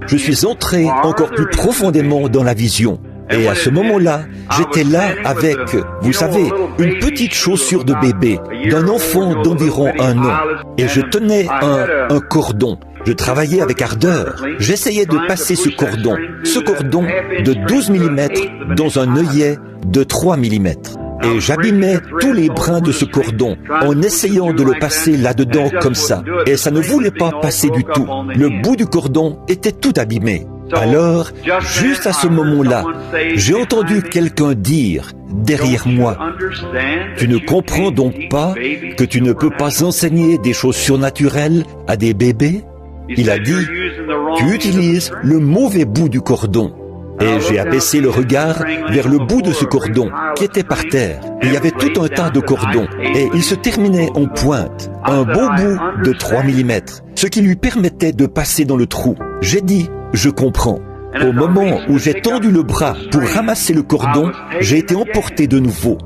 je suis entré encore plus profondément dans la vision. Et à ce moment-là, j'étais là avec, vous savez, une petite chaussure de bébé, d'un enfant d'environ 1 an. Et je tenais un cordon. Je travaillais avec ardeur. J'essayais de passer ce cordon de 12 mm dans un œillet de 3 mm. Et j'abîmais tous les brins de ce cordon en essayant de le passer là-dedans comme ça. Et ça ne voulait pas passer du tout. Le bout du cordon était tout abîmé. Alors, juste à ce moment-là, j'ai entendu quelqu'un dire derrière moi, « Tu ne comprends donc pas que tu ne peux pas enseigner des choses surnaturelles à des bébés ?» Il a dit, « Tu utilises le mauvais bout du cordon. » Et j'ai abaissé le regard vers le bout de ce cordon qui était par terre. Il y avait tout un tas de cordons et il se terminait en pointe, un beau bout de 3 mm, ce qui lui permettait de passer dans le trou. J'ai dit, je comprends. Au moment où j'ai tendu le bras pour ramasser le cordon, j'ai été emporté de nouveau.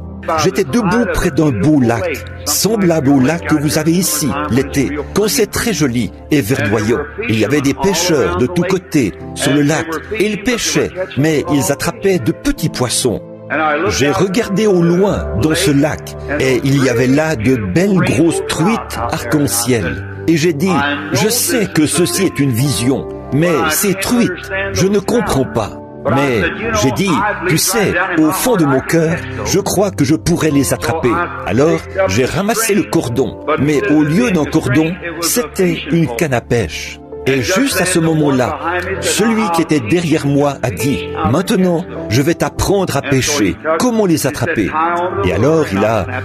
J'étais debout près d'un beau lac, semblable au lac que vous avez ici, l'été, quand c'est très joli et verdoyant. Il y avait des pêcheurs de tous côtés sur le lac, et ils pêchaient, mais ils attrapaient de petits poissons. J'ai regardé au loin dans ce lac, et il y avait là de belles grosses truites arc-en-ciel. Et j'ai dit, je sais que ceci est une vision, mais ces truites, je ne comprends pas. Mais j'ai dit, tu sais, au fond de mon cœur, je crois que je pourrais les attraper. Alors, j'ai ramassé le cordon, mais au lieu d'un cordon, c'était une canne à pêche. Et juste à ce moment-là, celui qui était derrière moi a dit, « Maintenant, je vais t'apprendre à pêcher. Comment les attraper ?» Et alors,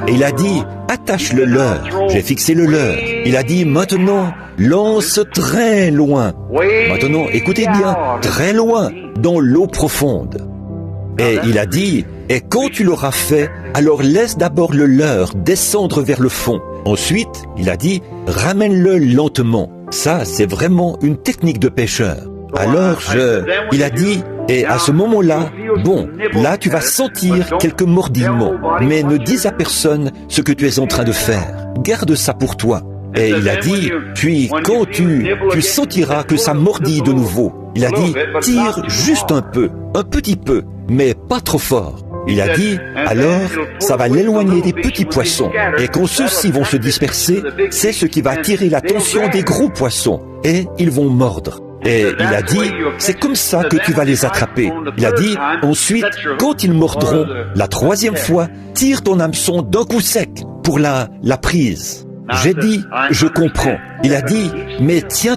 il a dit, « Attache le leurre. » J'ai fixé le leurre. Il a dit, « Maintenant, lance très loin. » Maintenant, écoutez bien, très loin, dans l'eau profonde. Et il a dit, « Et quand tu l'auras fait, alors laisse d'abord le leurre descendre vers le fond. Ensuite, il a dit, ramène-le lentement. » Ça, c'est vraiment une technique de pêcheur. Alors il a dit, et à ce moment-là, bon, là tu vas sentir quelques mordillements, mais ne dis à personne ce que tu es en train de faire. Garde ça pour toi. Et il a dit, puis quand tu sentiras que ça mordille de nouveau, il a dit, tire juste un petit peu, mais pas trop fort. Il a dit, alors, ça va l'éloigner des petits poissons. Et quand ceux-ci vont se disperser, c'est ce qui va attirer l'attention des gros poissons. Et ils vont mordre. Et il a dit, c'est comme ça que tu vas les attraper. Il a dit, ensuite, quand ils mordront, la 3e fois, tire ton hameçon d'un coup sec pour la prise. J'ai dit, je comprends. Il a dit, mais tiens